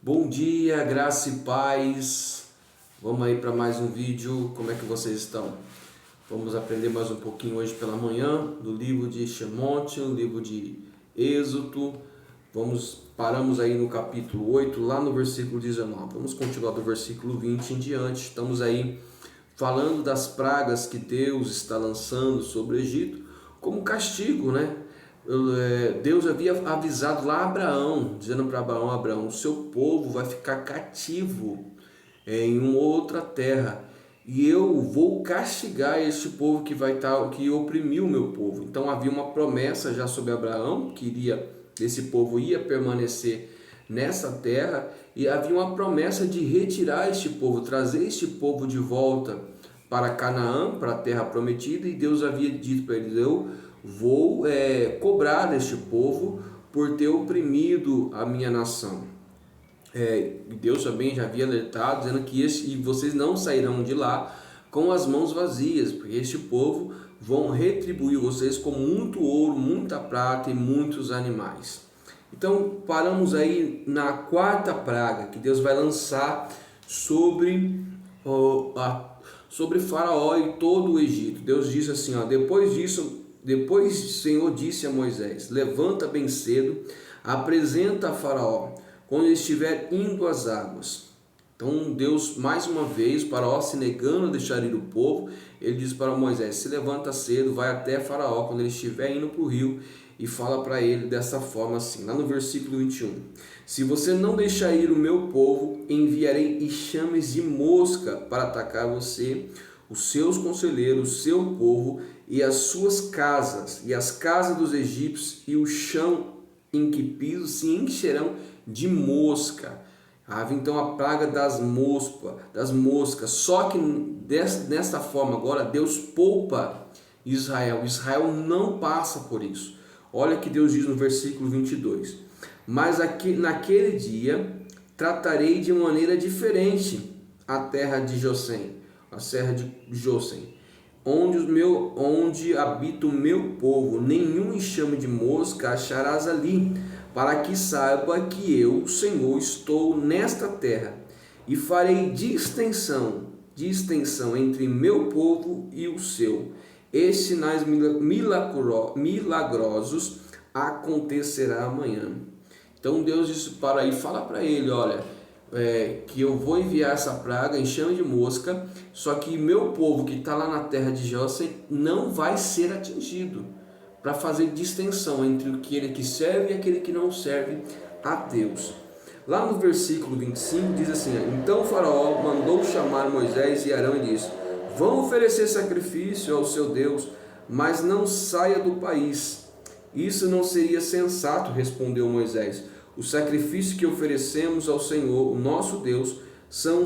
Bom dia, graça e paz. Vamos aí para mais um vídeo. Como é que vocês estão? Vamos aprender mais um pouquinho hoje pela manhã do livro de Shemot, o livro de Êxodo. Paramos aí no capítulo 8, lá no versículo 19. Vamos continuar do versículo 20 em diante. Estamos aí falando das pragas que Deus está lançando sobre o Egito como castigo, né? Deus havia avisado lá a Abraão, dizendo para Abraão, o seu povo vai ficar cativo em uma outra terra, e eu vou castigar este povo que oprimiu o meu povo. Então havia uma promessa já sobre Abraão, esse povo ia permanecer nessa terra, e havia uma promessa de retirar este povo, trazer este povo de volta para Canaã, para a terra prometida, e Deus havia dito para eles: eu vou cobrar deste povo por ter oprimido a minha nação. Deus também já havia alertado, dizendo que vocês não sairão de lá com as mãos vazias, porque este povo vão retribuir vocês com muito ouro, muita prata e muitos animais. Então paramos aí na quarta praga que Deus vai lançar sobre Faraó e todo o Egito. Deus disse assim, depois o Senhor disse a Moisés: levanta bem cedo, apresenta a Faraó quando ele estiver indo às águas. Então Deus, mais uma vez, Faraó se negando a deixar ir o povo, ele diz para Moisés: se levanta cedo, vai até Faraó quando ele estiver indo para o rio, e fala para ele dessa forma assim, lá no versículo 21. Se você não deixar ir o meu povo, enviarei enxames de mosca para atacar você, os seus conselheiros, o seu povo e as suas casas, e as casas dos egípcios, e o chão em que piso se encherão de mosca. Havia então a praga das moscas. Só que desta forma agora Deus poupa Israel. Israel não passa por isso. Olha que Deus diz no versículo 22. Mas naquele dia tratarei de maneira diferente a terra de Josém, a serra de Josém, onde habita o meu povo. Nenhum enxame de mosca acharás ali, para que saiba que eu, Senhor, estou nesta terra, e farei distinção entre meu povo e o seu. Estes sinais milagrosos acontecerá amanhã. Então Deus disse fala para ele: olha, que eu vou enviar essa praga, enxame de mosca, só que meu povo que está lá na terra de José não vai ser atingido, para fazer distinção entre aquele que serve e aquele que não serve a Deus. Lá no versículo 25 diz assim: então o Faraó mandou chamar Moisés e Arão e disse: vão oferecer sacrifício ao seu Deus, mas não saia do país. Isso não seria sensato, respondeu Moisés. O sacrifício que oferecemos ao Senhor, o nosso Deus, são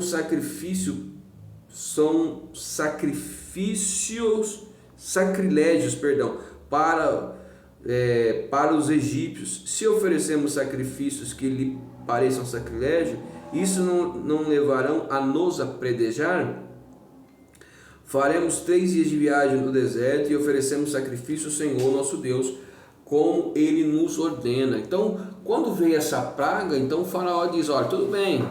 sacrilégios, para os egípcios. Se oferecemos sacrifícios que lhe pareçam sacrilégio, isso não levarão a nos apredejar? Faremos 3 dias de viagem no deserto e oferecemos sacrifício ao Senhor nosso Deus, como ele nos ordena. Então, quando veio essa praga, então o Faraó diz: olha, tudo bem,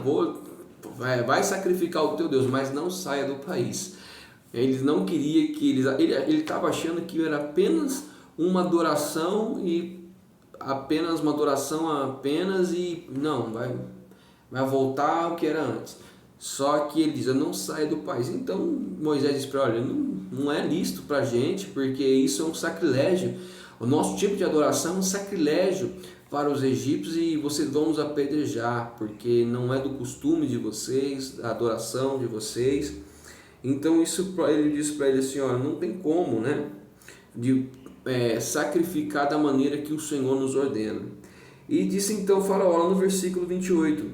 vai sacrificar o teu Deus, mas não saia do país. Eles não queriam que ele estava achando que era apenas uma adoração e não vai voltar ao que era antes. Só que ele diz: eu não saio do país. Então Moisés diz para ele: olha, não é lícito para a gente, porque isso é um sacrilégio. O nosso tipo de adoração é um sacrilégio para os egípcios, e vocês vão nos apedrejar, porque não é do costume de vocês, da adoração de vocês. Então ele disse para ele assim: olha, não tem como, né, de sacrificar da maneira que o Senhor nos ordena. E disse então o Faraó, lá no versículo 28: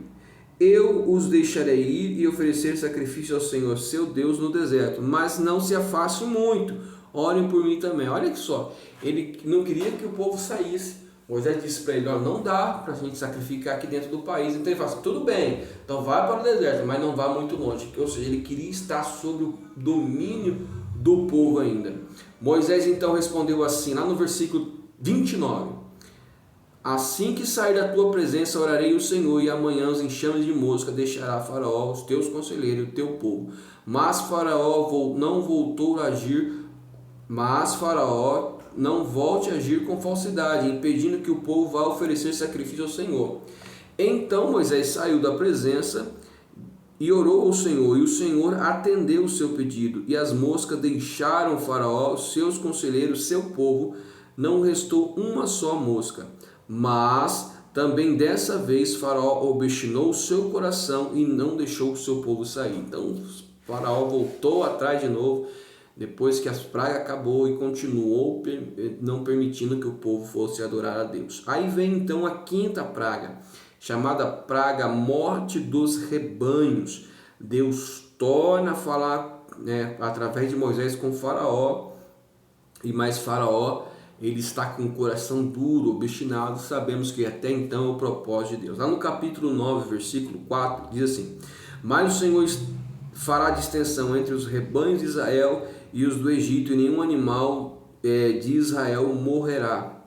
eu os deixarei ir e oferecer sacrifício ao Senhor seu Deus no deserto, mas não se afaste muito, orem por mim também. Olha só, ele não queria que o povo saísse. Moisés disse para ele: olha, não dá para a gente sacrificar aqui dentro do país. Então ele fala assim: tudo bem, então vá para o deserto, mas não vá muito longe. Ou seja, ele queria estar sob o domínio do povo ainda. Moisés então respondeu assim, lá no versículo 29: Assim que sair da tua presença, orarei ao Senhor, e amanhã os enxames de mosca deixará Faraó, os teus conselheiros e o teu povo. Mas Faraó não voltou a agir, mas Faraó não volte a agir com falsidade, impedindo que o povo vá oferecer sacrifício ao Senhor. Então Moisés saiu da presença e orou ao Senhor, e o Senhor atendeu o seu pedido, e as moscas deixaram Faraó, seus conselheiros, seu povo, não restou uma só mosca. Mas também dessa vez Faraó obstinou o seu coração e não deixou o seu povo sair. Então Faraó voltou atrás de novo, depois que a praga acabou, e continuou não permitindo que o povo fosse adorar a Deus. Aí vem então a quinta praga, chamada praga morte dos rebanhos. Deus torna a falar, através de Moisés com Faraó, e mais Faraó, ele está com o coração duro, obstinado. Sabemos que até então é o propósito de Deus. Lá no capítulo 9, versículo 4, diz assim: mas o Senhor fará distinção entre os rebanhos de Israel e os do Egito, e nenhum animal de Israel morrerá.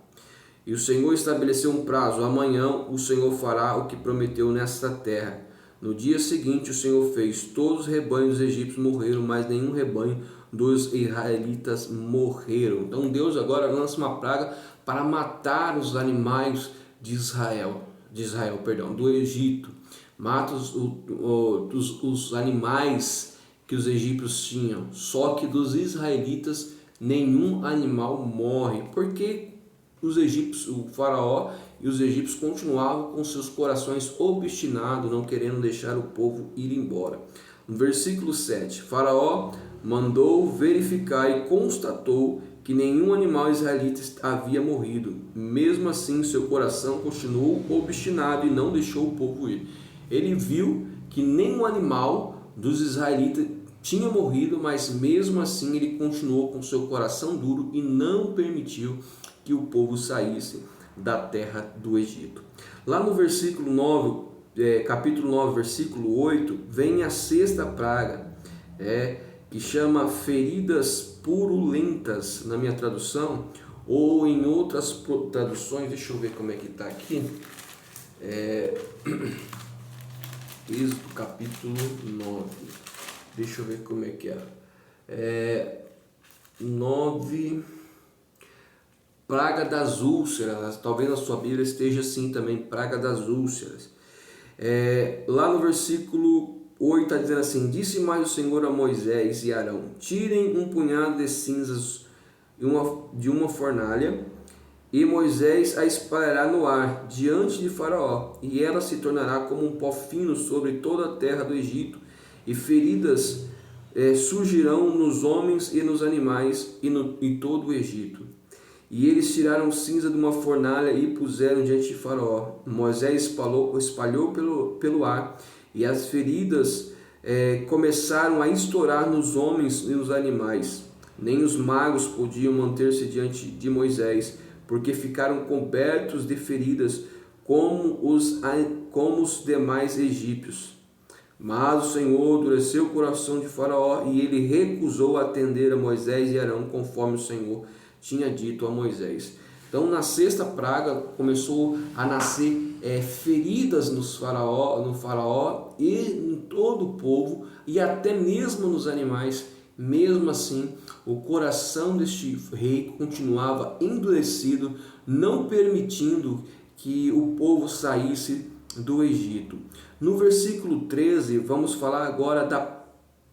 E o Senhor estabeleceu um prazo: amanhã o Senhor fará o que prometeu nesta terra. No dia seguinte o Senhor fez, todos os rebanhos dos egípcios morreram, mas nenhum rebanho dos israelitas morreram. Então Deus agora lança uma praga para matar os animais de Israel, do Egito. Mata os animais que os egípcios tinham, só que dos israelitas nenhum animal morre, porque os egípcios, o faraó e os egípcios continuavam com seus corações obstinados, não querendo deixar o povo ir embora. No versículo 7, Faraó mandou verificar e constatou que nenhum animal israelita havia morrido. Mesmo assim, seu coração continuou obstinado e não deixou o povo ir. Ele viu que nenhum animal dos israelitas tinha morrido, mas mesmo assim ele continuou com seu coração duro e não permitiu que o povo saísse da terra do Egito. Lá no versículo 9, capítulo 9, versículo 8, vem a sexta praga, que chama feridas purulentas, na minha tradução, ou em outras traduções, deixa eu ver como é que está aqui, Êxodo capítulo 9, deixa eu ver como é que é, 9... praga das úlceras, talvez na sua Bíblia esteja assim também, praga das úlceras. Lá no versículo 8 está dizendo assim: disse mais o Senhor a Moisés e Arão: tirem um punhado de cinzas de uma fornalha, e Moisés a espalhará no ar diante de Faraó, e ela se tornará como um pó fino sobre toda a terra do Egito, e feridas surgirão nos homens e nos animais e todo o Egito. E eles tiraram cinza de uma fornalha e puseram diante de Faraó. Moisés espalhou pelo ar, e as feridas começaram a estourar nos homens e nos animais. Nem os magos podiam manter-se diante de Moisés, porque ficaram cobertos de feridas como os demais egípcios. Mas o Senhor endureceu o coração de Faraó, e ele recusou atender a Moisés e Arão, conforme o Senhor tinha dito a Moisés. Então, na sexta praga, começou a nascer feridas no faraó e em todo o povo, e até mesmo nos animais. Mesmo assim, o coração deste rei continuava endurecido, não permitindo que o povo saísse do Egito. No versículo 13, vamos falar agora da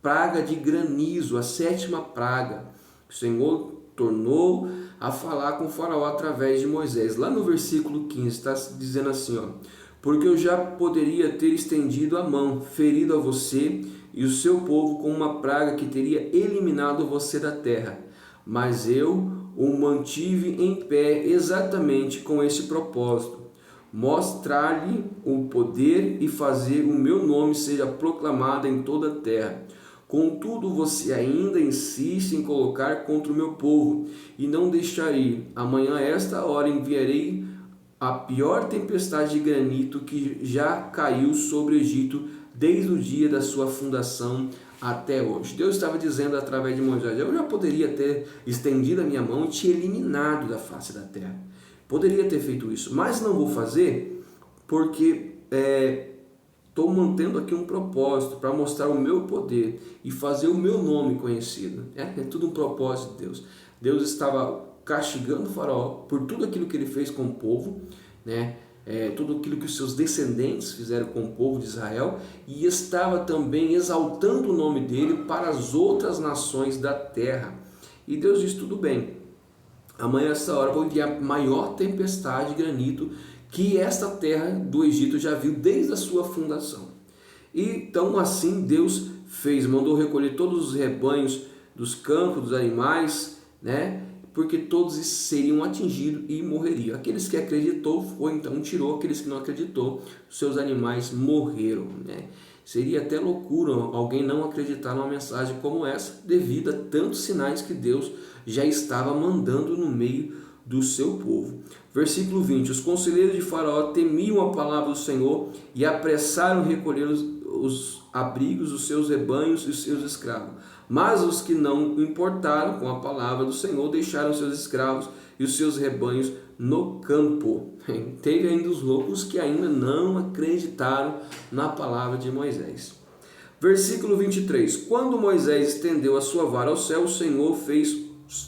praga de granizo, a sétima praga. O Senhor tornou a falar com o faraó através de Moisés. Lá no versículo 15 está dizendo assim, porque eu já poderia ter estendido a mão, ferido a você e o seu povo com uma praga que teria eliminado você da terra, mas eu o mantive em pé exatamente com esse propósito: mostrar-lhe o poder e fazer o meu nome seja proclamado em toda a terra. Contudo, você ainda insiste em colocar contra o meu povo e não deixar ir. Amanhã, a esta hora, enviarei a pior tempestade de granito que já caiu sobre o Egito desde o dia da sua fundação até hoje. Deus estava dizendo através de Moisés: eu já poderia ter estendido a minha mão e te eliminado da face da terra. Poderia ter feito isso, mas não vou fazer porque estou mantendo aqui um propósito para mostrar o meu poder e fazer o meu nome conhecido. É tudo um propósito de Deus. Deus estava castigando o faraó por tudo aquilo que ele fez com o povo, né? Tudo aquilo que os seus descendentes fizeram com o povo de Israel, e estava também exaltando o nome dele para as outras nações da terra. E Deus disse: tudo bem, amanhã essa hora vou enviar a maior tempestade de granizo que esta terra do Egito já viu desde a sua fundação. E então assim Deus fez, mandou recolher todos os rebanhos dos campos, dos animais, né? Porque todos seriam atingidos e morreriam. Aqueles que acreditou foi, então tirou; aqueles que não acreditou, seus animais morreram, né? Seria até loucura alguém não acreditar numa mensagem como essa, devido a tantos sinais que Deus já estava mandando no meio do seu povo. Versículo 20: os conselheiros de Faraó temiam a palavra do Senhor e apressaram recolher os abrigos, os seus rebanhos e os seus escravos. Mas os que não importaram com a palavra do Senhor deixaram seus escravos e os seus rebanhos no campo. Teve ainda os loucos que ainda não acreditaram na palavra de Moisés. Versículo 23: quando Moisés estendeu a sua vara ao céu, o Senhor fez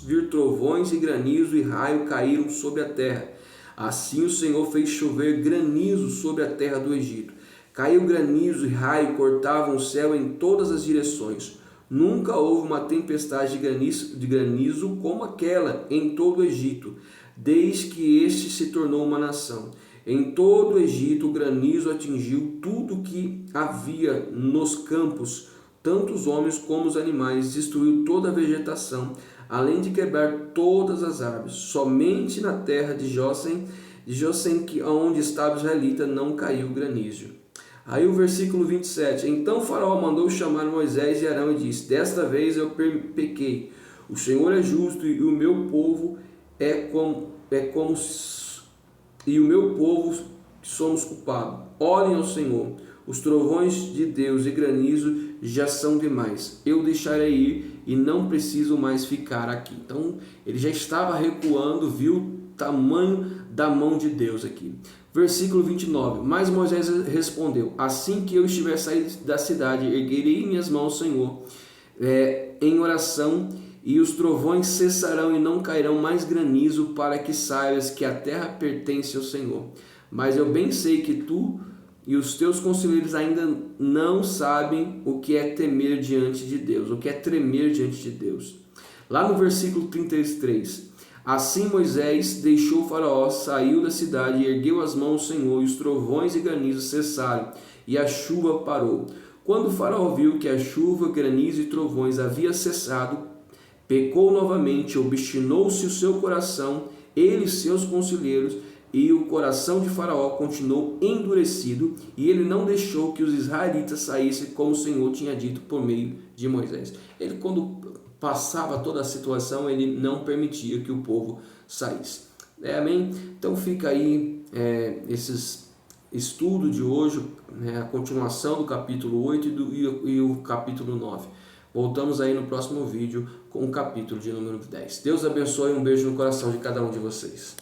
vir trovões e granizo e raio caíram sobre a terra. Assim o Senhor fez chover granizo sobre a terra do Egito. Caiu granizo e raio, cortavam o céu em todas as direções. Nunca houve uma tempestade de granizo como aquela em todo o Egito, desde que este se tornou uma nação. Em todo o Egito o granizo atingiu tudo que havia nos campos, tanto os homens como os animais, destruiu toda a vegetação, além de quebrar todas as árvores. Somente na terra de Gósen, onde estava o israelita, não caiu granizo. Aí o versículo 27: então Faraó mandou chamar Moisés e Arão e disse: desta vez eu pequei, o Senhor é justo e o meu povo e o meu povo somos culpados. Orem ao Senhor, os trovões de Deus e granizo já são demais. Eu deixarei ir e não preciso mais ficar aqui. Então ele já estava recuando, viu o tamanho da mão de Deus aqui. Versículo 29: mas Moisés respondeu: assim que eu estiver saído da cidade, erguerei minhas mãos ao Senhor em oração, e os trovões cessarão e não cairão mais granizo, para que saibas que a terra pertence ao Senhor. Mas eu bem sei que tu e os teus conselheiros ainda não sabem o que é temer diante de Deus, o que é tremer diante de Deus. Lá no versículo 33: assim Moisés deixou o Faraó, saiu da cidade e ergueu as mãos ao Senhor, e os trovões e granizo cessaram, e a chuva parou. Quando o Faraó viu que a chuva, granizo e trovões havia cessado, pecou novamente, obstinou-se o seu coração, ele e seus conselheiros, e o coração de Faraó continuou endurecido, e ele não deixou que os israelitas saíssem, como o Senhor tinha dito por meio de Moisés. Ele, quando passava toda a situação, ele não permitia que o povo saísse. Amém? Então fica aí esses estudo de hoje, a continuação do capítulo 8 e o capítulo 9. Voltamos aí no próximo vídeo com o capítulo de número 10. Deus abençoe, um beijo no coração de cada um de vocês.